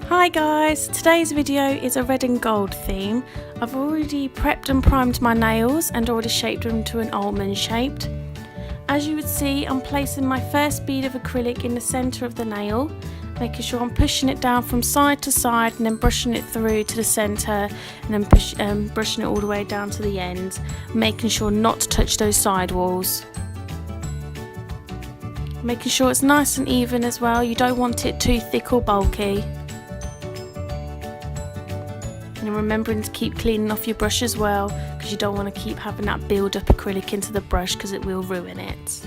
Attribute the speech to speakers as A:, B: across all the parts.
A: Hi guys, today's video is a red and gold theme. I've already prepped and primed my nails and already shaped them to an almond shaped. As you would see, I'm placing my first bead of acrylic in the centre of the nail, making sure I'm pushing it down from side to side and then brushing it through to the centre and then brushing it all the way down to the end, making sure not to touch those side walls. Making sure it's nice and even as well, you don't want it too thick or bulky. And remembering to keep cleaning off your brush as well, because you don't want to keep having that build up acrylic into the brush because it will ruin it.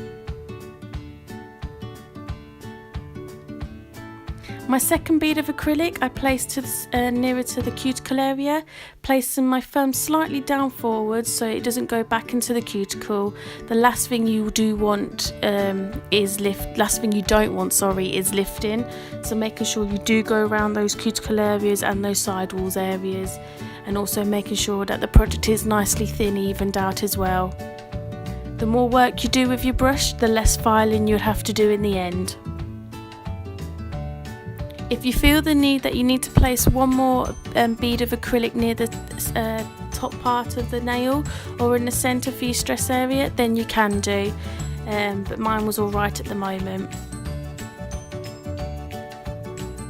A: My second bead of acrylic I placed nearer to the cuticle area, placing my thumb slightly down forward so it doesn't go back into the cuticle. The last thing you don't want is lifting. So making sure you do go around those cuticle areas and those side walls areas, and also making sure that the product is nicely thin, evened out as well. The more work you do with your brush, the less filing you'll have to do in the end. If you feel the need that you need to place one more bead of acrylic near the top part of the nail or in the centre for your stress area, then you can do, but mine was alright at the moment.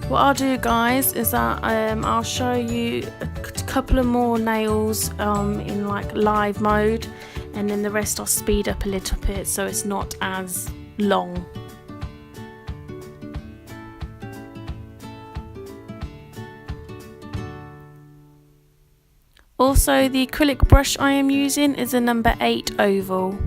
A: What I'll do guys is that I'll show you a couple of more nails in like live mode, and then the rest I'll speed up a little bit so it's not as long. Also, the acrylic brush I am using is a number 8 oval.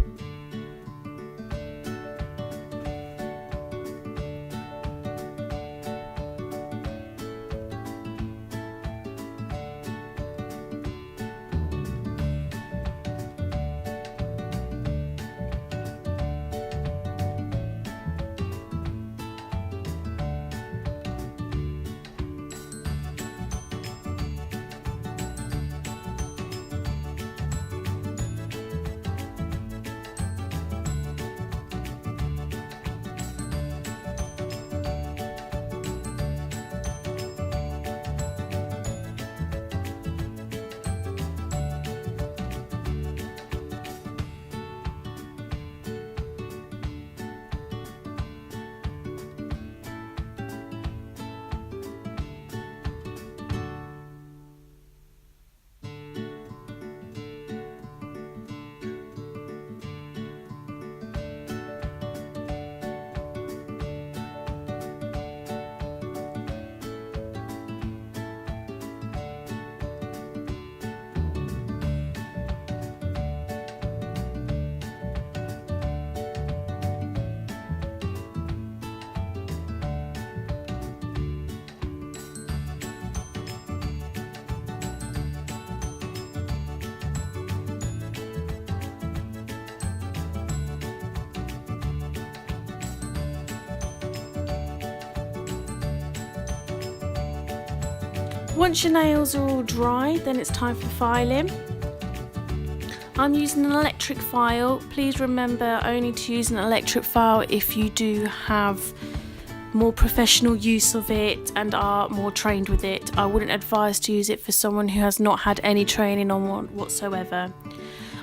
A: Once your nails are all dry, then it's time for filing. I'm using an electric file. Please remember only to use an electric file if you do have more professional use of it and are more trained with it. I wouldn't advise to use it for someone who has not had any training on one whatsoever.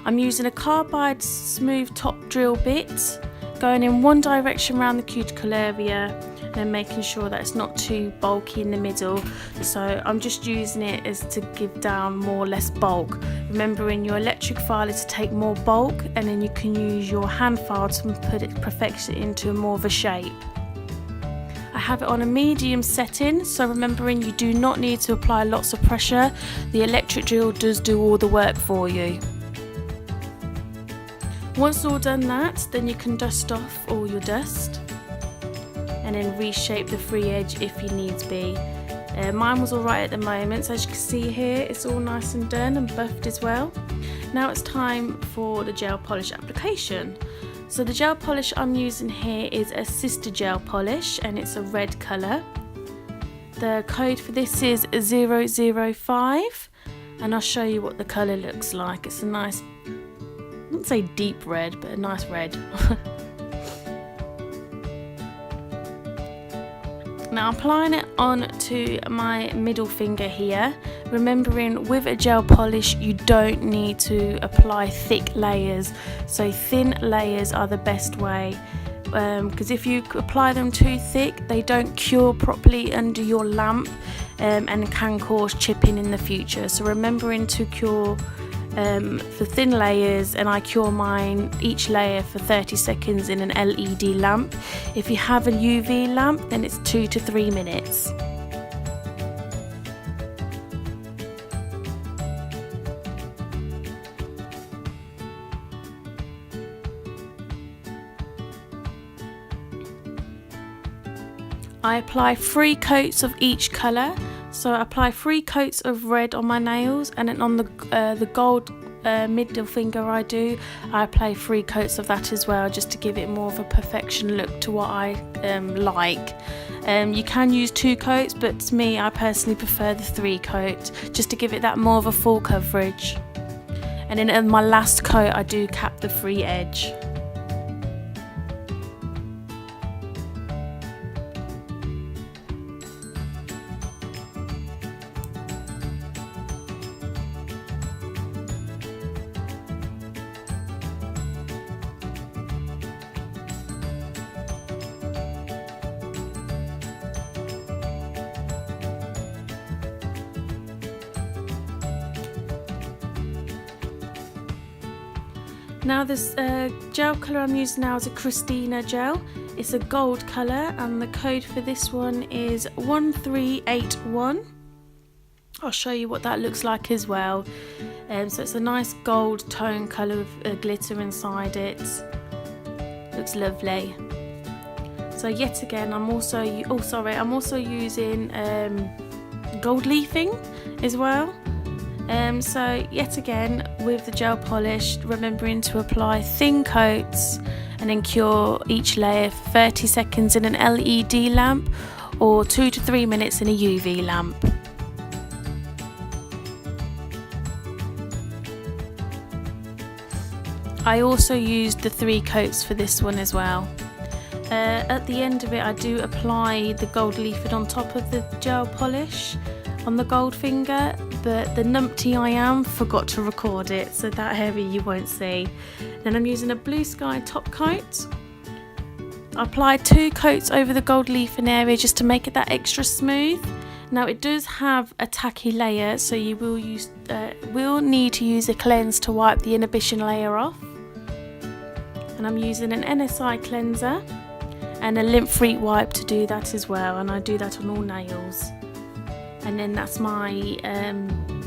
A: I'm using a carbide smooth top drill bit, going in one direction around the cuticle area and making sure that it's not too bulky in the middle. So I'm just using it as to give down more or less bulk. Remembering your electric file is to take more bulk, and then you can use your hand file to perfect it into more of a shape. I have it on a medium setting, so remembering you do not need to apply lots of pressure. The electric drill does do all the work for you. Once all done that, then you can dust off all your dust and then reshape the free edge if you need to be. Mine was alright at the moment, so as you can see here it's all nice and done and buffed as well. Now it's time for the gel polish application. So the gel polish I'm using here is a sister gel polish and it's a red colour. The code for this is 005 and I'll show you what the colour looks like. It's a nice, I wouldn't say deep red, but a nice red. Now applying it onto my middle finger here, remembering with a gel polish you don't need to apply thick layers, so thin layers are the best way, because if you apply them too thick they don't cure properly under your lamp and can cause chipping in the future. So remembering to cure for thin layers, and I cure mine each layer for 30 seconds in an LED lamp. If you have a UV lamp then it's 2 to 3 minutes. I apply 3 coats of each colour. So I apply 3 coats of red on my nails, and then on the gold middle finger I apply 3 coats of that as well, just to give it more of a perfection look to what I like. You can use 2 coats, but to me I personally prefer the 3 coat, just to give it that more of a full coverage. And then in my last coat I do cap the free edge. Now this gel colour I'm using now is a Christina gel. It's a gold colour and the code for this one is 1381. I'll show you what that looks like as well. So it's a nice gold tone colour with glitter inside it. Looks lovely. So yet again I'm also using gold leafing as well. So yet again with the gel polish, remembering to apply thin coats and then cure each layer for 30 seconds in an LED lamp or 2 to 3 minutes in a UV lamp. I also used the 3 coats for this one as well. At the end of it I do apply the gold leafing on top of the gel polish on the gold finger, but the numpty I am forgot to record it, so that area you won't see. Then I'm using a blue sky top coat. I applied 2 coats over the gold leafing area just to make it that extra smooth. Now it does have a tacky layer, so you will need to use a cleanse to wipe the inhibition layer off. And I'm using an NSI cleanser and a lint-free wipe to do that as well, and I do that on all nails. And then that's my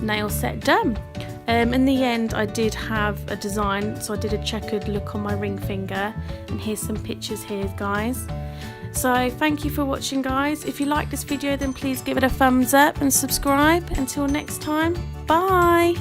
A: nail set done. In the end I did have a design, so I did a checkered look on my ring finger, and here's some pictures here guys. So thank you for watching guys. If you like this video then please give it a thumbs up and subscribe. Until next time, bye.